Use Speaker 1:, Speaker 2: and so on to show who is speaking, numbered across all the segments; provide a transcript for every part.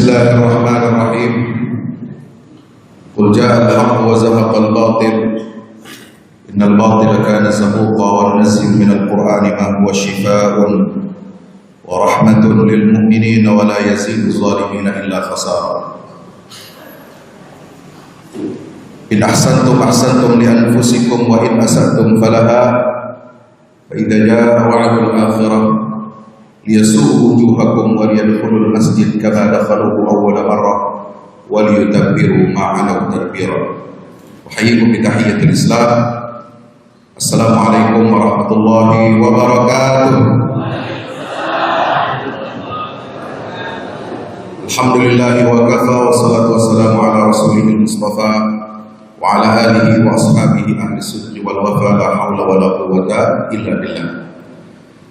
Speaker 1: Bismillahirrahmanirrahim. Qul jaa al-haqq wa zahaqa al-batil. Innal batila kana zahuqa wa nazzil min al-Qur'ani ma huwa shifaa'un wa rahmatun lil mu'minina wa la yazidu adh-dhalimina illa khasara. In ahsantum ahsantum li anfusikum wa in asatum falaha. Fa idza jaa wa'dul akhirah liyasu'u wujuhakum wa liyadkhulul masjid kama dakhaluhu awwala marrah wa liyutabbiru ma 'alaw tadbira. Uhayyikum bi tahiyyatil Islam. Assalamualaikum warahmatullahi wabarakatuh. Alhamdulillahi wa kafa wa salatu wassalamu ala rasulihil mustafa wa ala alihi wa ashabihi ahli sujud wal wafa la hawla wa la quwwata illa billah.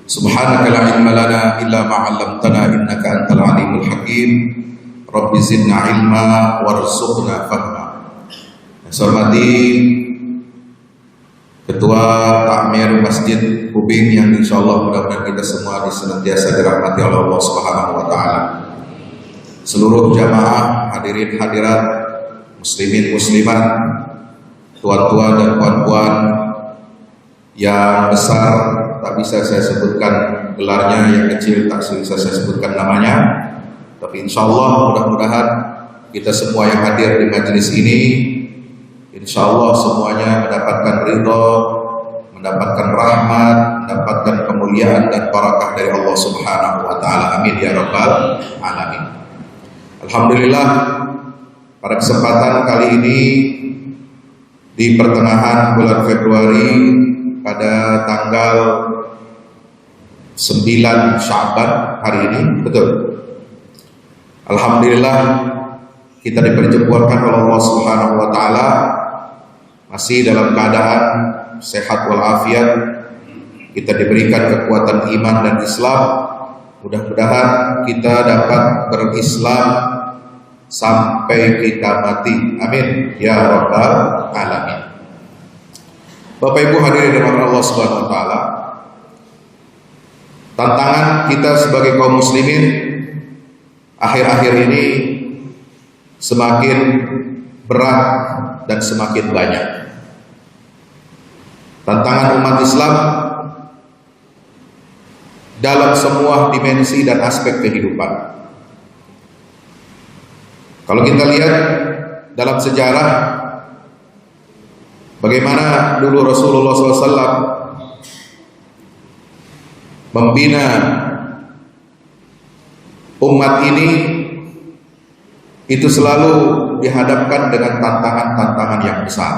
Speaker 1: Subhanaka la ilma lana illa ma 'allamtana innaka antal alimul hakim. Rabbi zidna ilma warzuqna fahma. Saya hormati Ketua Takmir Masjid Kubing yang insyaallah mudah-mudahan kita semua senantiasa dirahmati oleh Allah Subhanahu wa taala. Seluruh jamaah, hadirin hadirat, muslimin muslimat, tuan-tuan dan puan-puan yang besar tak bisa saya sebutkan gelarnya, yang kecil tak bisa saya sebutkan namanya, tapi insyaallah mudah-mudahan kita semua yang hadir di majelis ini insyaallah semuanya mendapatkan ridha, mendapatkan rahmat, mendapatkan kemuliaan dan barakah dari Allah Subhanahu wa taala. Amin ya rabbal alamin. Alhamdulillah, pada kesempatan kali ini di pertengahan bulan Februari pada tanggal 9 Sya'ban hari ini, betul. Alhamdulillah kita dipertemukan oleh Allah Subhanahu wa taala masih dalam keadaan sehat walafiat. Kita diberikan kekuatan iman dan Islam. Mudah-mudahan kita dapat berislam sampai kita mati. Amin ya rabbal alamin. Bapak Ibu hadirin dirahmati Allah Subhanahu wa taala. Tantangan kita sebagai kaum muslimin akhir-akhir ini semakin berat dan semakin banyak. Tantangan umat Islam dalam semua dimensi dan aspek kehidupan. Kalau kita lihat dalam sejarah bagaimana dulu Rasulullah SAW membina umat ini, itu selalu dihadapkan dengan tantangan-tantangan yang besar.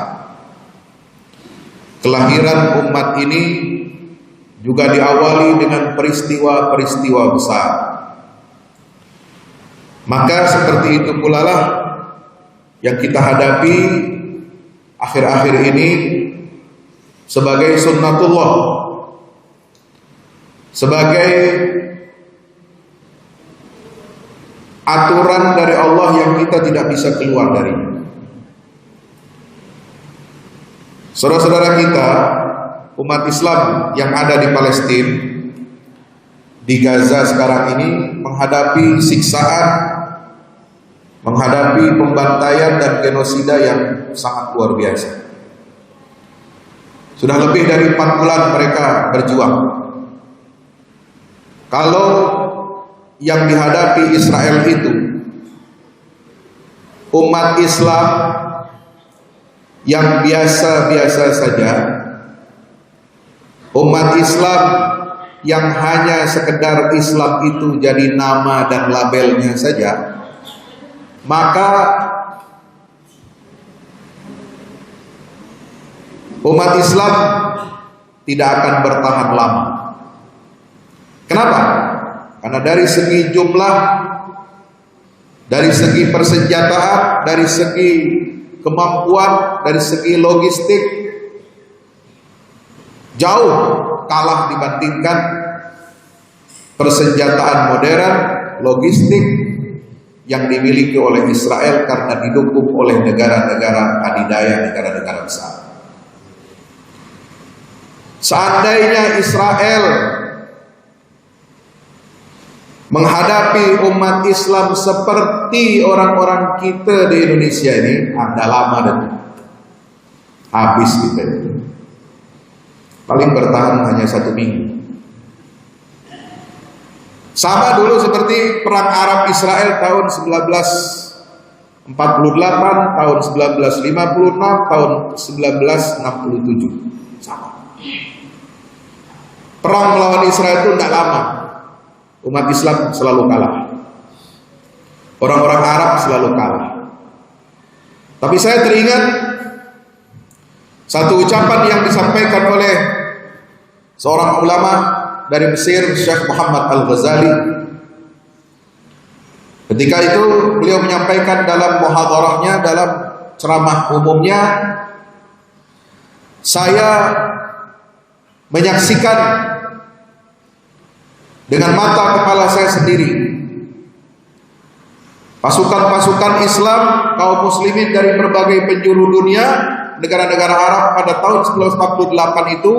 Speaker 1: Kelahiran umat ini juga diawali dengan peristiwa-peristiwa besar. Maka seperti itu pula lah yang kita hadapi akhir-akhir ini sebagai sunnatullah, sebagai aturan dari Allah yang kita tidak bisa keluar dari. Saudara-saudara kita, umat Islam yang ada di Palestina, di Gaza sekarang ini menghadapi siksaan, menghadapi pembantaian dan genosida yang sangat luar biasa. Sudah lebih dari 4 bulan mereka berjuang. Kalau yang dihadapi Israel itu umat Islam yang biasa-biasa saja, umat Islam yang hanya sekedar Islam itu jadi nama dan labelnya saja, maka umat Islam tidak akan bertahan lama. Kenapa? Karena dari segi jumlah, dari segi persenjataan, dari segi kemampuan, dari segi logistik, jauh kalah dibandingkan persenjataan modern, logistik yang dimiliki oleh Israel karena didukung oleh negara-negara adidaya, negara-negara besar. Seandainya Israel menghadapi umat Islam seperti orang-orang kita di Indonesia ini ada lama dan habis kita itu. Paling bertahan hanya 1 minggu. Sama dulu seperti perang Arab Israel tahun 1948, tahun 1956, tahun 1967. Sama. Perang melawan Israel itu tidak lama. Umat Islam selalu kalah. Orang-orang Arab selalu kalah. Tapi saya teringat satu ucapan yang disampaikan oleh seorang ulama dari Mesir, Syekh Muhammad Al-Ghazali. Ketika itu beliau menyampaikan dalam muhadharahnya, dalam ceramah umumnya, saya menyaksikan dengan mata kepala saya sendiri pasukan-pasukan Islam, kaum muslimin dari berbagai penjuru dunia, negara-negara Arab pada tahun 1948 itu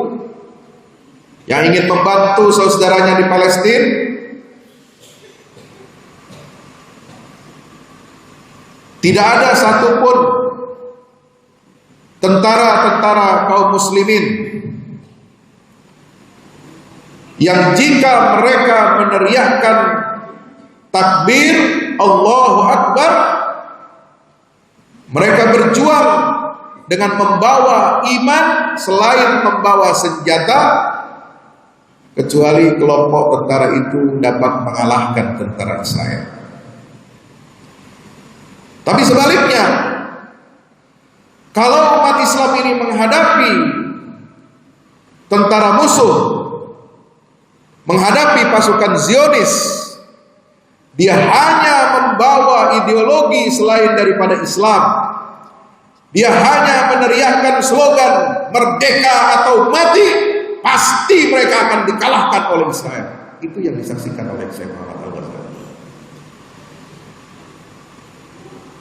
Speaker 1: yang ingin membantu saudaranya di Palestina, tidak ada satupun tentara-tentara kaum muslimin yang jika mereka meneriakkan takbir Allahu Akbar, mereka berjuang dengan membawa iman selain membawa senjata, kecuali kelompok tentara itu dapat mengalahkan tentara Israel. Tapi sebaliknya, kalau umat Islam ini menghadapi tentara musuh, menghadapi pasukan Zionis, dia hanya membawa ideologi selain daripada Islam. Dia hanya meneriakkan slogan merdeka atau mati, pasti mereka akan dikalahkan oleh Israel. Itu yang disaksikan oleh Syekh Muhammad Al-Ghazali.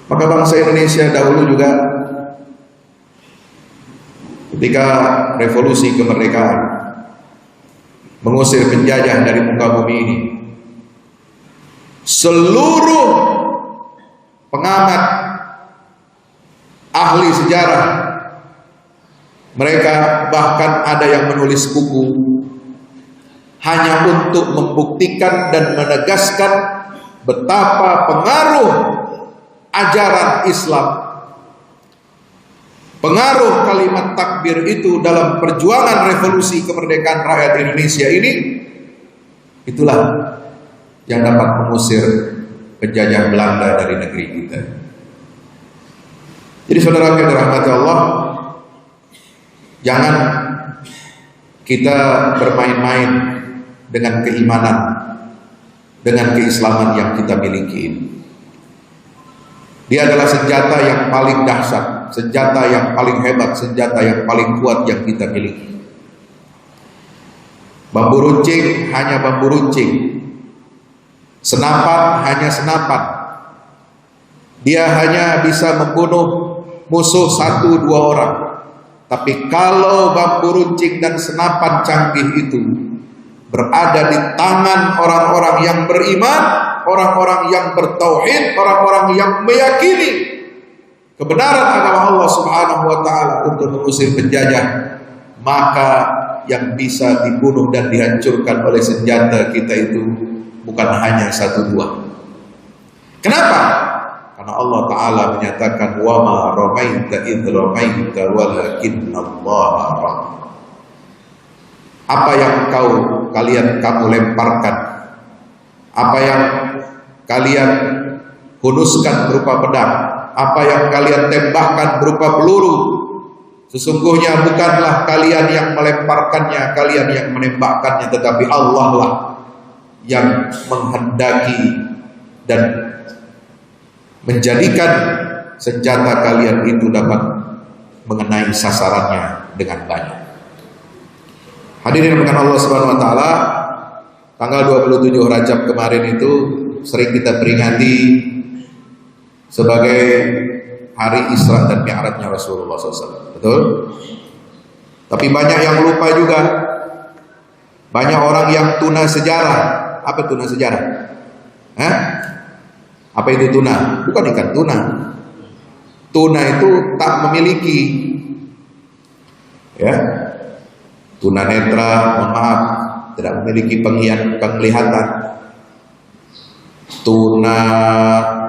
Speaker 1: Maka bangsa Indonesia dahulu juga ketika revolusi kemerdekaan mengusir penjajah dari muka bumi ini, seluruh pengamat, ahli sejarah, mereka bahkan ada yang menulis buku hanya untuk membuktikan dan menegaskan betapa pengaruh ajaran Islam, pengaruh kalimat takbir itu dalam perjuangan revolusi kemerdekaan rakyat Indonesia ini. Itulah yang dapat mengusir penjajah Belanda dari negeri kita. Jadi saudara yang dirahmati Allah, jangan kita bermain-main dengan keimanan, dengan keislaman yang kita miliki ini. Dia adalah senjata yang paling dahsyat, senjata yang paling hebat, senjata yang paling kuat yang kita miliki. Bambu runcing hanya bambu runcing, senapan hanya senapan. Dia hanya bisa membunuh musuh 1-2 orang. Tapi kalau bambu runcing dan senapan canggih itu berada di tangan orang-orang yang beriman, orang-orang yang bertauhid, orang-orang yang meyakini kebenaran agama Allah Subhanahu wa taala untuk mengusir penjajah, maka yang bisa dibunuh dan dihancurkan oleh senjata kita itu bukan hanya 1-2. Kenapa? Karena Allah Ta'ala menyatakan wa ma ramaita idh ramaita walakinnallaha rama. Apa yang kamu lemparkan, apa yang kalian hunuskan berupa pedang, apa yang kalian tembakkan berupa peluru, sesungguhnya bukanlah kalian yang melemparkannya, kalian yang menembakkannya, tetapi Allah lah yang menghendaki dan menjadikan senjata kalian itu dapat mengenai sasarannya dengan banyak. Hadirin dengan Allah Subhanahu wa taala, tanggal 27 Rajab kemarin itu sering kita peringati sebagai hari Isra dan Mi'rajnya Rasulullah SAW. Betul? Tapi banyak yang lupa juga. Banyak orang yang tuna sejarah. Apa tuna sejarah? Hah? Apa itu tuna? Bukan ikan tuna. Tuna itu tak memiliki, ya, tuna netra, mohon maaf, tidak memiliki penglihatan. Tuna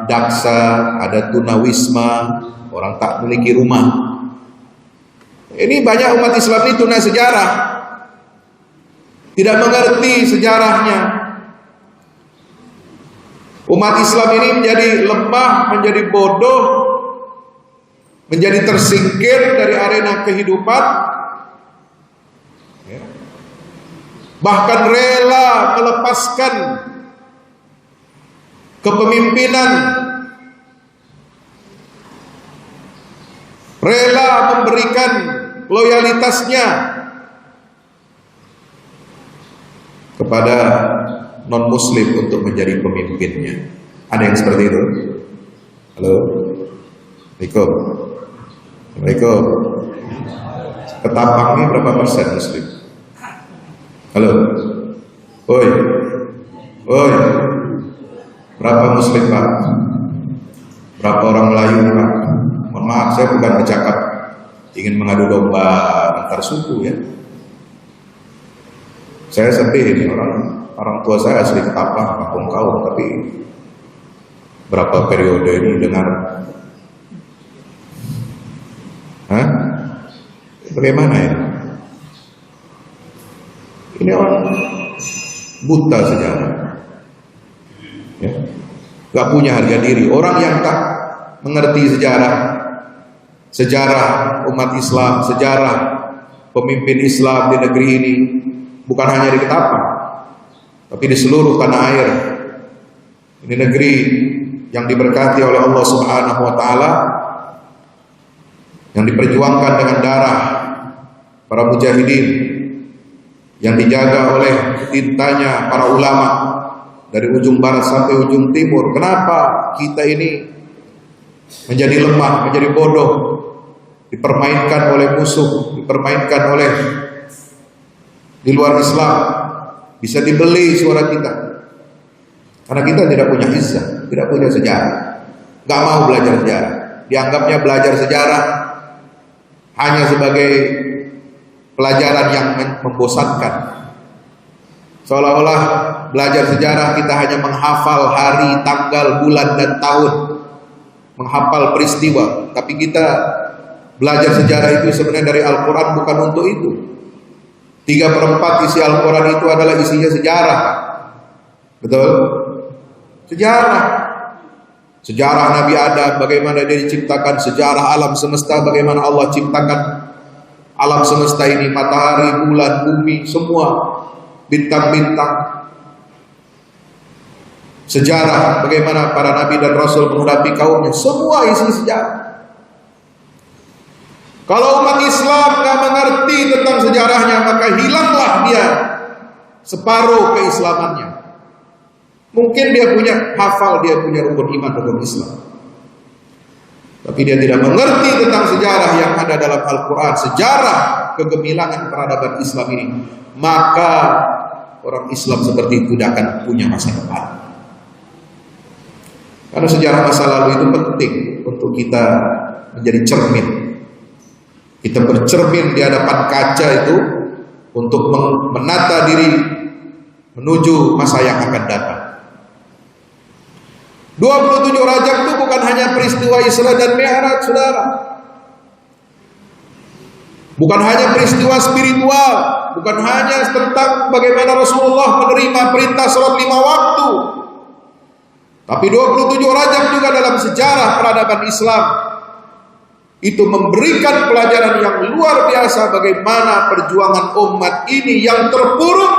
Speaker 1: daksa, ada tuna wisma, orang tak memiliki rumah. Ini banyak umat Islam ini tuna sejarah, tidak mengerti sejarahnya. Umat Islam ini menjadi lemah, menjadi bodoh, menjadi tersingkir dari arena kehidupan, bahkan rela melepaskan kepemimpinan, rela memberikan loyalitasnya kepada non-muslim untuk menjadi pemimpinnya. Ada yang seperti itu? Halo? Assalamualaikum. Assalamualaikum. Ketapang ini berapa persen muslim? Halo? Oi. Oi. Berapa muslim, Pak? Berapa orang Melayu, Pak? Mohon maaf, saya bukan bercakap ingin mengadu domba antar suku, ya. Saya sedih ini, orang tua saya asli Ketapang, kampung Kaum, tapi berapa periode ini dengar, bagaimana ya? Ini orang buta sejarah, ya, gak punya harga diri. Orang yang tak mengerti sejarah umat Islam, sejarah pemimpin Islam di negeri ini, bukan hanya di Ketapang, tapi di seluruh tanah air. Ini negeri yang diberkati oleh Allah Subhanahu wa taala, yang diperjuangkan dengan darah para mujahidin, yang dijaga oleh tintanya para ulama dari ujung barat sampai ujung timur. Kenapa kita ini menjadi lemah, menjadi bodoh, dipermainkan oleh musuh, dipermainkan oleh di luar Islam, bisa dibeli suara kita? Karena kita tidak punya izzah, tidak punya sejarah, gak mau belajar sejarah. Dianggapnya belajar sejarah hanya sebagai pelajaran yang membosankan. Seolah-olah belajar sejarah kita hanya menghafal hari, tanggal, bulan, dan tahun, menghafal peristiwa. Tapi kita belajar sejarah itu sebenarnya dari Al-Quran bukan untuk itu. 3/4 isi Al-Quran itu adalah isinya sejarah. Betul? Sejarah. Sejarah Nabi Adam, bagaimana dia diciptakan. Sejarah alam semesta, bagaimana Allah ciptakan alam semesta ini, matahari, bulan, bumi, semua, bintang-bintang. Sejarah bagaimana para nabi dan rasul menghadapi kaumnya, semua isi sejarah. Kalau umat Islam gak mengerti tentang sejarahnya, maka hilanglah dia separuh keislamannya. Mungkin dia punya hafal, dia punya rukun iman, rukun Islam, tapi dia tidak mengerti tentang sejarah yang ada dalam Al-Quran, sejarah kegemilangan peradaban Islam ini. Maka orang Islam seperti itu tidak akan punya masa depan. Karena sejarah masa lalu itu penting untuk kita menjadi cermin. Kita bercermin di hadapan kaca itu untuk menata diri menuju masa yang akan datang. 27 Rajab itu bukan hanya peristiwa Isra dan Mi'raj, saudara. Bukan hanya peristiwa spiritual, bukan hanya tentang bagaimana Rasulullah menerima perintah salat 5 waktu. Tapi 27 Rajab juga dalam sejarah peradaban Islam itu memberikan pelajaran yang luar biasa bagaimana perjuangan umat ini yang terpuruk,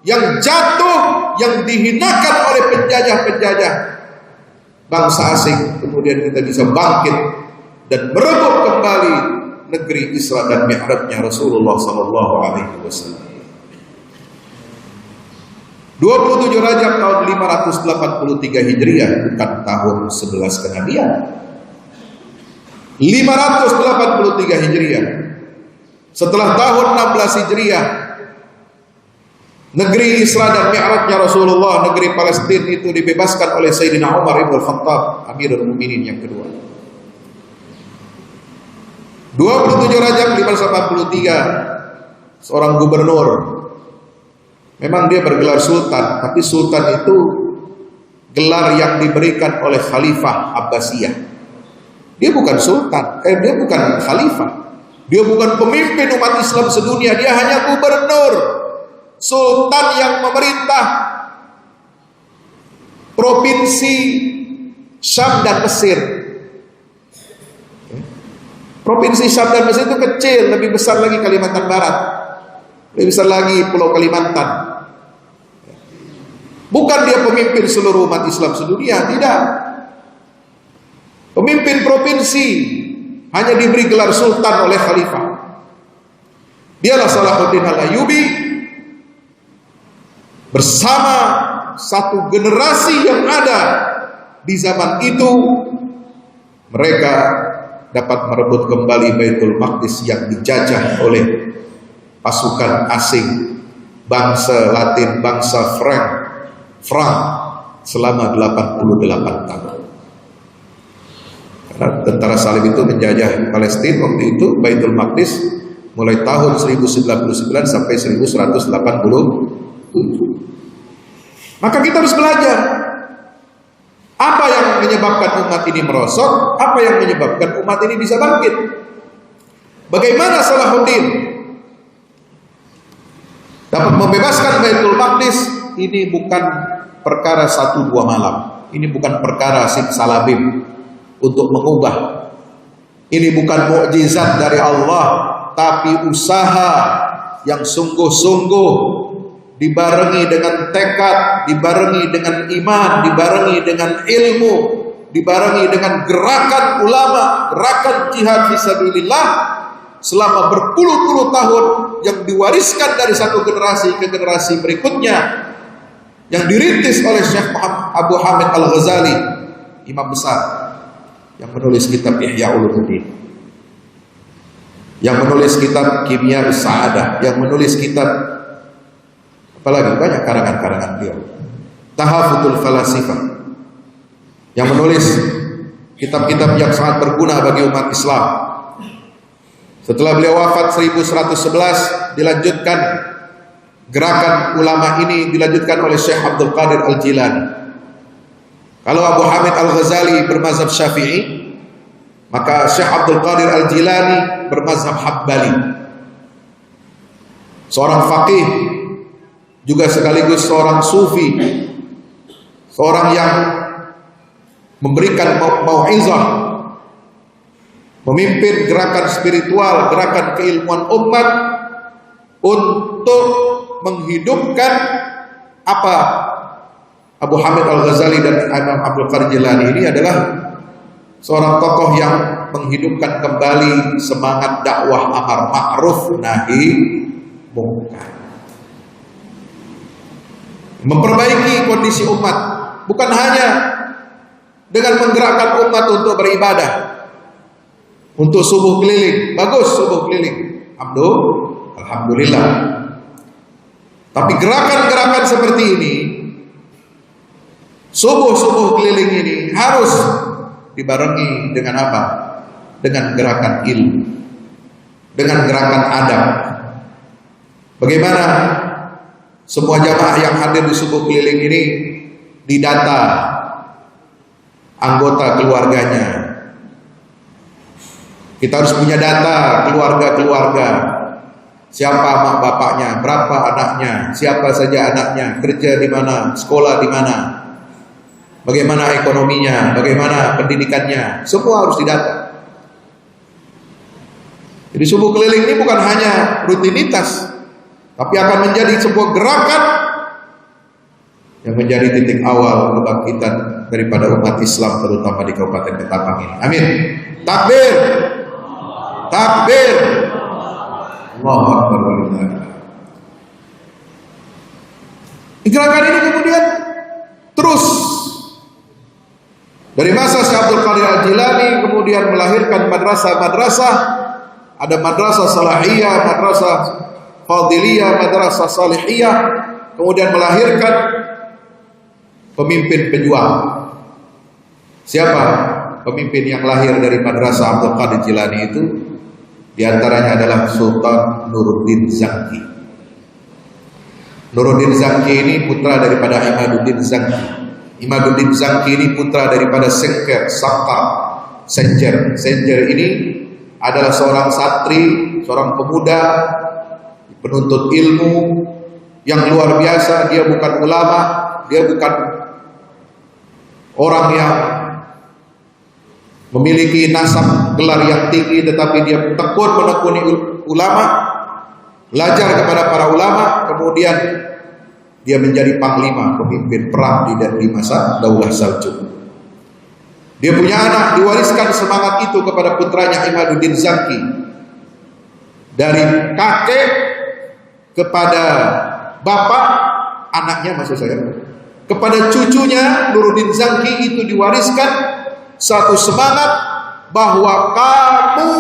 Speaker 1: yang jatuh, yang dihinakan oleh penjajah-penjajah bangsa asing, kemudian kita bisa bangkit dan merebut kembali negeri Isra dan Mi'rajnya Rasulullah sallallahu alaihi wasallam. 27 Rajab tahun 583 Hijriah, bukan tahun 11 kenabian. 583 Hijriah. Setelah tahun 16 Hijriah, Negeri Isra dan Mi'rajnya Rasulullah, negeri Palestina itu dibebaskan oleh Sayyidina Umar ibn Khattab, Amirul Mukminin yang kedua. 27 Rajab 583, seorang gubernur. Memang dia bergelar sultan, tapi sultan itu gelar yang diberikan oleh Khalifah Abbasiyah. Dia bukan sultan, dia bukan khalifah. Dia bukan pemimpin umat Islam sedunia, dia hanya gubernur. Sultan yang memerintah provinsi Syam dan Mesir. Provinsi Syam dan Mesir itu kecil, lebih besar lagi Kalimantan Barat, lebih besar lagi Pulau Kalimantan. Bukan dia pemimpin seluruh umat Islam sedunia, tidak. Pemimpin provinsi, hanya diberi gelar sultan oleh khalifah. Dialah Salahuddin Al-Ayyubi bersama satu generasi yang ada di zaman itu. Mereka dapat merebut kembali Baitul Maqdis yang dijajah oleh pasukan asing, bangsa Latin, bangsa Frank selama 88 tahun. Karena tentara salib itu menjajah Palestina waktu itu, Baitul Maqdis mulai tahun 1099 sampai 1187. Maka kita harus belajar apa yang menyebabkan umat ini merosot, apa yang menyebabkan umat ini bisa bangkit. Bagaimana Salahuddin dapat membebaskan Baitul Maqdis? Ini bukan perkara 1-2 malam. Ini bukan perkara simsalabim untuk mengubah. Ini bukan mukjizat dari Allah, tapi usaha yang sungguh-sungguh, dibarengi dengan tekad, dibarengi dengan iman, dibarengi dengan ilmu, dibarengi dengan gerakan ulama, gerakan jihad fisabilillah selama berpuluh-puluh tahun yang diwariskan dari satu generasi ke generasi berikutnya, yang dirintis oleh Syekh Abu Hamid Al-Ghazali, imam besar yang menulis kitab Ihya Ulumuddin, yang menulis kitab Kimia Sa'adah, yang menulis kitab apalagi banyak karangan-karangan beliau, Tahafutul Falasifah, yang menulis kitab-kitab yang sangat berguna bagi umat Islam. Setelah beliau wafat 1111, dilanjutkan gerakan ulama ini, dilanjutkan oleh Syekh Abdul Qadir Al-Jilani. Kalau Abu Hamid Al-Ghazali bermazhab Syafi'i, maka Syekh Abdul Qadir Al-Jilani bermazhab Hambali. Seorang faqih, juga sekaligus seorang sufi, seorang yang memberikan mau'izah, memimpin gerakan spiritual, gerakan keilmuan umat untuk menghidupkan apa Abu Hamid Al-Ghazali dan Imam Abdul Qadir Jilani ini adalah seorang tokoh yang menghidupkan kembali semangat dakwah amar ma'ruf nahi munkar, memperbaiki kondisi umat, bukan hanya dengan menggerakkan umat untuk beribadah, untuk subuh keliling, bagus subuh keliling, alhamdulillah. Tapi gerakan-gerakan seperti ini, subuh keliling ini harus dibarengi dengan apa? Dengan gerakan ilmu, dengan gerakan adab. Bagaimana semua jamaah yang hadir di subuh keliling ini didata anggota keluarganya. Kita harus punya data keluarga-keluarga. Siapa mak bapaknya, berapa anaknya, siapa saja anaknya, kerja di mana, sekolah di mana, bagaimana ekonominya, bagaimana pendidikannya, semua harus didata. Jadi subuh keliling ini bukan hanya rutinitas, tapi akan menjadi sebuah gerakan yang menjadi titik awal kebangkitan daripada umat Islam, terutama di Kabupaten Ketapang ini. Amin. Takbir, takbir, Allahu Akbar. Gerakan ini kemudian terus dari masa Syekh Abdul Qadir Al-Jilani, kemudian melahirkan madrasah-madrasah. Ada madrasah salahiyah, madrasah fadiliyah, madrasah salihiyah, kemudian melahirkan pemimpin pejuang. Siapa pemimpin yang lahir dari Madrasah Abdul Qadir Jilani itu? Di antaranya adalah Sultan Nuruddin Zangki. Nuruddin Zangki ini putra daripada Imaduddin Zangki. Imaduddin Zangki ini putra daripada Sengker Sakta Senjer. Senjer ini adalah seorang santri, seorang pemuda, penuntut ilmu yang luar biasa. Dia bukan ulama, dia bukan orang yang memiliki nasab gelar yang tinggi, tetapi dia tekun menekuni ulama, belajar kepada para ulama, kemudian dia menjadi panglima, pemimpin perang di masa Daulah Saljuk. Dia punya anak, diwariskan semangat itu kepada putranya Imaduddin Zangki. Dari kakek kepada bapak, anaknya maksud saya, kepada cucunya Nuruddin Zangki itu diwariskan satu semangat bahwa kamu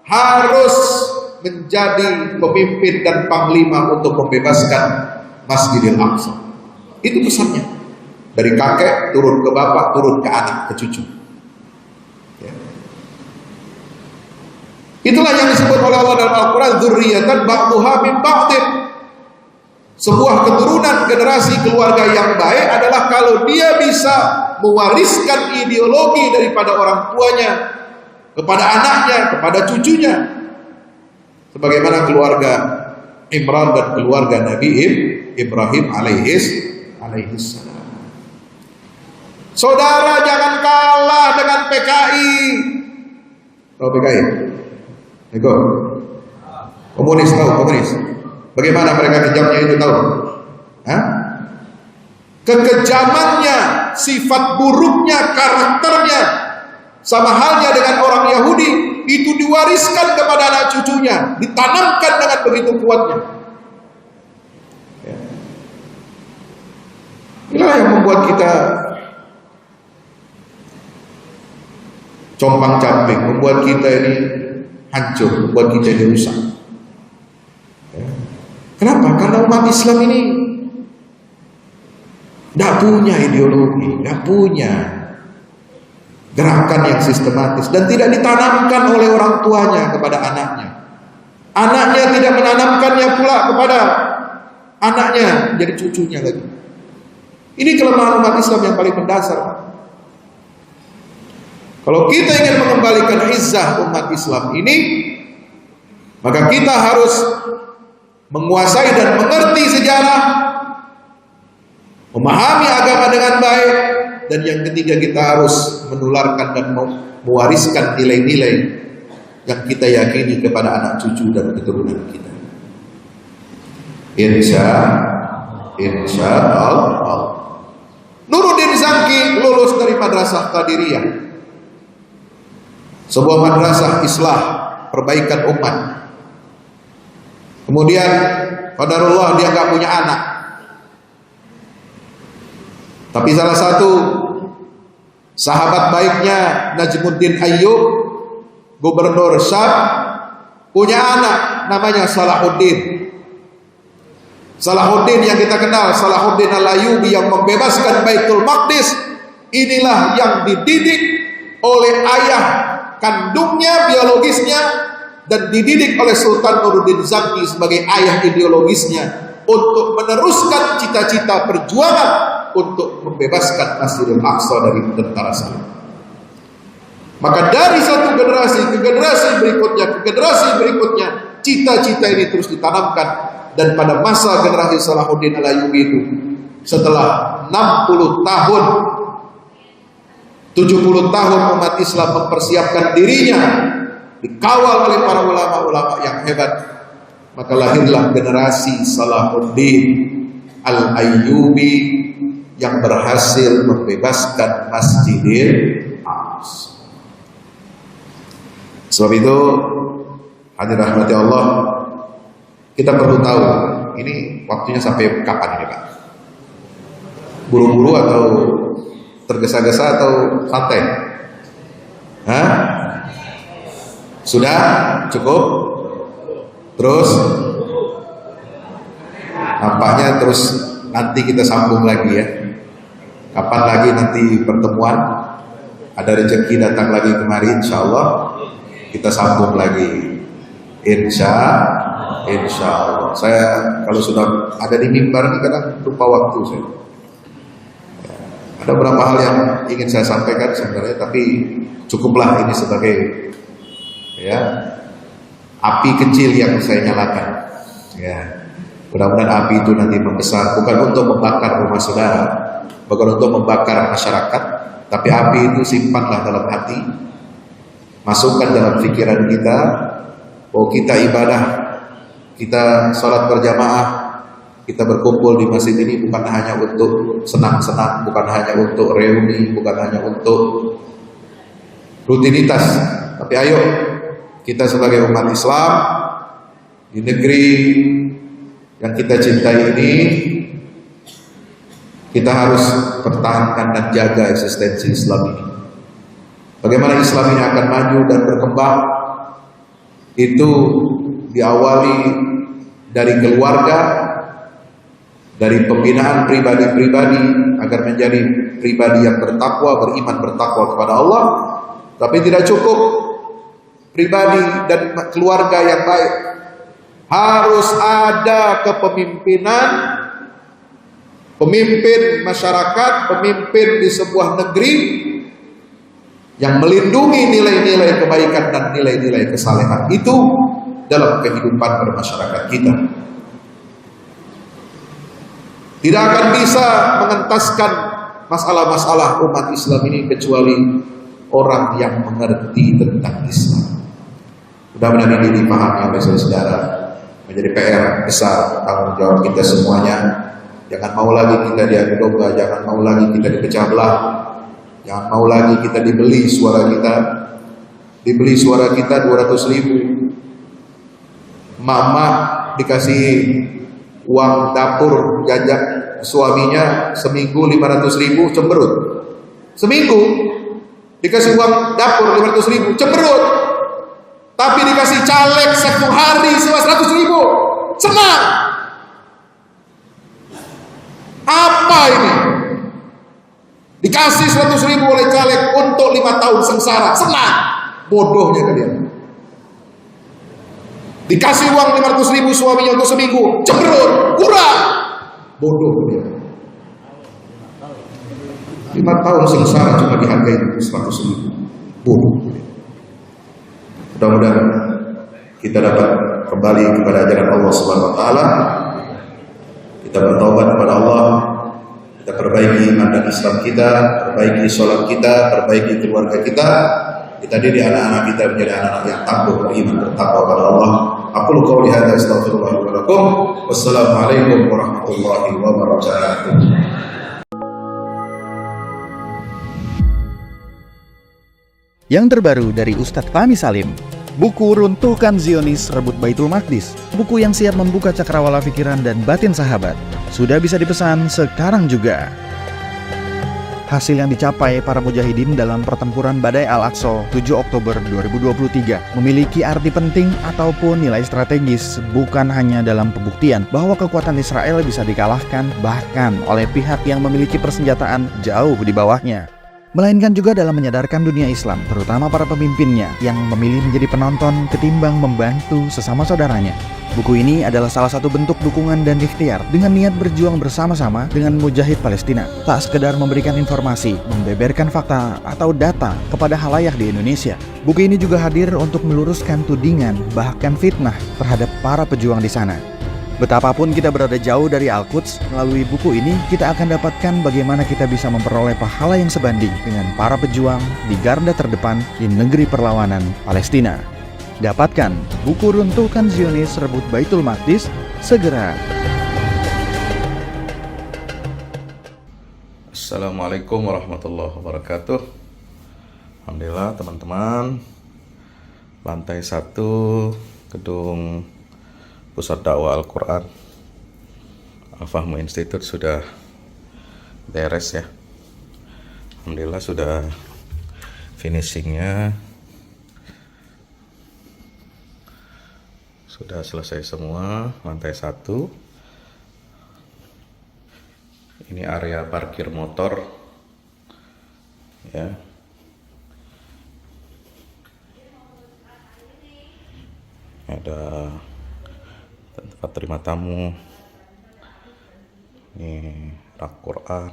Speaker 1: harus menjadi pemimpin dan panglima untuk membebaskan Masjidil Aqsa. Itu pesannya. Dari kakek turun ke bapak, turun ke anak, ke cucu. Ya. Itulah yang disebut oleh Allah dalam Al-Quran, dzurriyyatan ba'duha min ba'din. Sebuah keturunan generasi keluarga yang baik adalah kalau dia bisa mewariskan ideologi daripada orang tuanya kepada anaknya, kepada cucunya, sebagaimana keluarga Imran dan keluarga Nabi Ibrahim alaihis salam. Saudara, jangan kalah dengan PKI. Tahu PKI? Eko? Komunis, tahu komunis? Bagaimana mereka kejamnya itu, tahu? Hah? Kekejamannya, sifat buruknya, karakternya sama halnya dengan orang Yahudi, itu diwariskan kepada anak cucunya, ditanamkan dengan begitu kuatnya. Inilah yang membuat kita compang-camping, membuat kita ini hancur, membuat kita ini rusak. Kenapa? Karena umat Islam ini tidak punya ideologi, tidak punya gerakan yang sistematis, dan tidak ditanamkan oleh orang tuanya kepada anaknya. Anaknya tidak menanamkannya pula kepada anaknya, jadi cucunya lagi. Ini kelemahan umat Islam yang paling mendasar. Kalau kita ingin mengembalikan izzah umat Islam ini, maka kita harus menguasai dan mengerti sejarah, memahami agama dengan baik, dan yang ketiga kita harus menularkan dan mewariskan nilai-nilai yang kita yakini kepada anak cucu dan keturunan kita. Insya Allah. Nuruddin Zangki lulus dari Madrasah Qadiriyah, sebuah madrasah islah, perbaikan umat. Kemudian qadarullah dia nggak punya anak. Tapi salah satu sahabat baiknya Najmuddin Ayyub, gubernur Syam, punya anak namanya Salahuddin. Salahuddin yang kita kenal, Salahuddin Al-Ayyubi yang membebaskan Baitul Maqdis, inilah yang dididik oleh ayah kandungnya, biologisnya, dan dididik oleh Sultan Nuruddin Zangki sebagai ayah ideologisnya untuk meneruskan cita-cita perjuangan untuk membebaskan Masjidil Aqsa dari tentara Salib. Maka dari satu generasi ke generasi berikutnya, ke generasi berikutnya, cita-cita ini terus ditanamkan. Dan pada masa generasi Salahuddin Al-Ayyubi itu, setelah 60 tahun, 70 tahun umat Islam mempersiapkan dirinya, dikawal oleh para ulama-ulama yang hebat, maka lahirlah generasi Salahuddin Al-Ayyubi yang berhasil membebaskan Masjidil Aqsa. Sebab itu, hadirin rahmati Allah, kita perlu tahu ini waktunya sampai kapan ini Pak? Buru-buru atau tergesa-gesa atau santai? Hah? Sudah? Cukup? Terus? nampaknya terus nanti kita sambung lagi ya. Kapan lagi nanti pertemuan? Ada rezeki datang lagi kemari, insya Allah kita sambung lagi. Insya Allah. Saya kalau sudah ada di mimbar ini kadang lupa waktu saya. Ada beberapa hal yang ingin saya sampaikan sebenarnya, tapi cukuplah ini sebagai ya api kecil yang saya nyalakan. Ya, mudah-mudahan api itu nanti membesar, bukan untuk membakar rumah saudara, bukan untuk membakar masyarakat, tapi api itu simpanlah dalam hati, masukkan dalam pikiran kita, bahwa kita ibadah, kita sholat berjamaah, kita berkumpul di masjid ini bukan hanya untuk senang-senang, bukan hanya untuk reuni, bukan hanya untuk rutinitas, tapi ayo kita sebagai umat Islam di negeri yang kita cintai ini, kita harus pertahankan dan jaga eksistensi Islam ini. Bagaimana Islam ini akan maju dan berkembang, itu diawali dari keluarga, dari pembinaan pribadi-pribadi agar menjadi pribadi yang bertakwa, beriman, bertakwa kepada Allah. Tapi tidak cukup pribadi dan keluarga yang baik, harus ada kepemimpinan, pemimpin masyarakat, pemimpin di sebuah negeri yang melindungi nilai-nilai kebaikan dan nilai-nilai kesalehan itu dalam kehidupan bermasyarakat kita. Tidak akan bisa mengentaskan masalah-masalah umat Islam ini kecuali orang yang mengerti tentang Islam. Mudah-mudahan ini dipahami oleh saudara, menjadi PR besar tanggung jawab kita semuanya. Jangan mau lagi kita diadu domba, jangan mau lagi kita dipecah belah, jangan mau lagi kita dibeli suara kita. Dibeli suara kita 200.000. Mama dikasih uang dapur jajak suaminya seminggu 500.000, cemberut. Seminggu dikasih uang dapur 500.000, cemberut. Tapi dikasih caleg 1 hari 100.000, senang. Apa ini? Dikasih 100.000 oleh caleg untuk 5 tahun sengsara, senang. Bodohnya kalian. Dikasih uang 500.000 suaminya untuk seminggu, cemberut, kurang. Bodoh dia. 5 tahun sengsara cuma dihargai 100.000. Bodoh. Mudah-mudahan kita dapat kembali kepada ajaran Allah Subhanahu wa taala. Kita bertobat kepada Allah, kita perbaiki iman dan Islam kita, perbaiki sholat kita, perbaiki keluarga kita. Kita didik anak-anak kita menjadi anak-anak yang tangguh, beriman, bertakwa kepada Allah. Aqulu qouli hadza astaghfirullah li wa lakum. Wassalamualaikum warahmatullahi wabarakatuh.
Speaker 2: Yang terbaru dari Ustadz Fahmi Salim, buku Runtuhkan Zionis Rebut Baitul Maqdis, buku yang siap membuka cakrawala pikiran dan batin sahabat, sudah bisa dipesan sekarang juga. Hasil yang dicapai para mujahidin dalam pertempuran Badai Al-Aqsa 7 Oktober 2023 memiliki arti penting ataupun nilai strategis, bukan hanya dalam pembuktian bahwa kekuatan Israel bisa dikalahkan bahkan oleh pihak yang memiliki persenjataan jauh di bawahnya, melainkan juga dalam menyadarkan dunia Islam, terutama para pemimpinnya yang memilih menjadi penonton ketimbang membantu sesama saudaranya. Buku ini adalah salah satu bentuk dukungan dan ikhtiar dengan niat berjuang bersama-sama dengan mujahid Palestina. Tak sekedar memberikan informasi, membeberkan fakta atau data kepada khalayak di Indonesia. Buku ini juga hadir untuk meluruskan tudingan bahkan fitnah terhadap para pejuang di sana. Betapapun kita berada jauh dari Al-Quds, melalui buku ini kita akan dapatkan bagaimana kita bisa memperoleh pahala yang sebanding dengan para pejuang di garda terdepan di negeri perlawanan Palestina. Dapatkan buku Runtuhkan Zionis Rebut Baitul Maqdis segera.
Speaker 1: Assalamualaikum warahmatullahi wabarakatuh. Alhamdulillah teman-teman, lantai 1 gedung Pusat Dakwah Al-Quran Al-Fahmu Institute sudah beres ya. Alhamdulillah sudah finishingnya, sudah selesai semua lantai 1. Ini area parkir motor, ya. Ada tempat terima tamu. Ini rak Quran,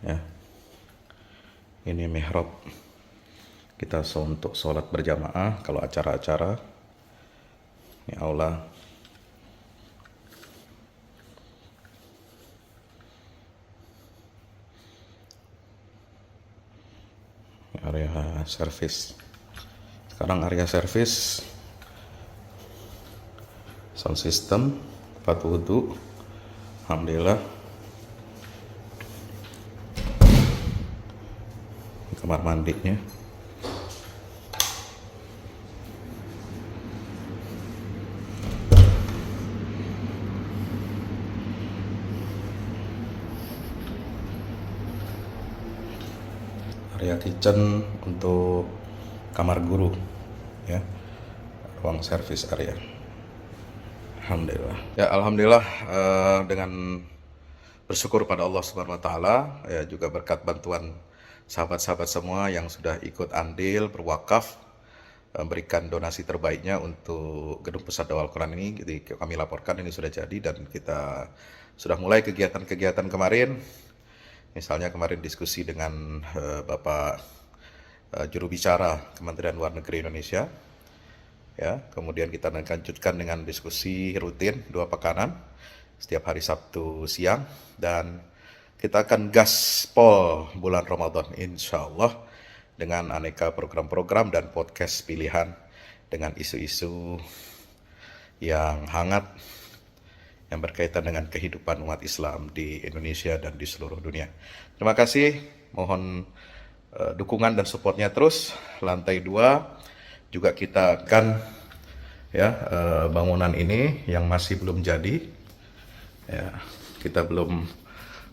Speaker 1: ya. Ini mihrab kita untuk sholat berjamaah kalau acara-acara. Ini aula. Ini area servis. Sekarang area servis, sound system, tempat wudhu, alhamdulillah. Kamar mandinya. Area kitchen untuk kamar guru, ya. Ruang servis area. Alhamdulillah. Ya, alhamdulillah, dengan bersyukur pada Allah Subhanahu wa taala, ya, juga berkat bantuan sahabat-sahabat semua yang sudah ikut andil berwakaf, berikan donasi terbaiknya untuk gedung pusat dakwah Al-Quran ini. Jadi kami laporkan ini sudah jadi dan kita sudah mulai kegiatan-kegiatan kemarin. Misalnya kemarin diskusi dengan Bapak juru bicara Kementerian Luar Negeri Indonesia, ya. Kemudian kita lanjutkan dengan diskusi rutin 2 pekanan setiap hari Sabtu siang, dan kita akan gaspol bulan Ramadan insya Allah dengan aneka program-program dan podcast pilihan dengan isu-isu yang hangat yang berkaitan dengan kehidupan umat Islam di Indonesia dan di seluruh dunia. Terima kasih, mohon dukungan dan supportnya terus. Lantai 2 juga kita akan, ya, bangunan ini yang masih belum jadi, ya, kita belum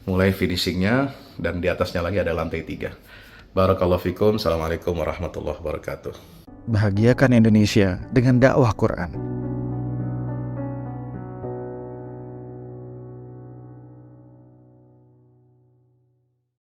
Speaker 1: mulai finishingnya, dan di atasnya lagi ada lantai 3. Barakallahu fikum. Assalamualaikum warahmatullahi wabarakatuh.
Speaker 2: Bahagiakan Indonesia dengan dakwah Quran.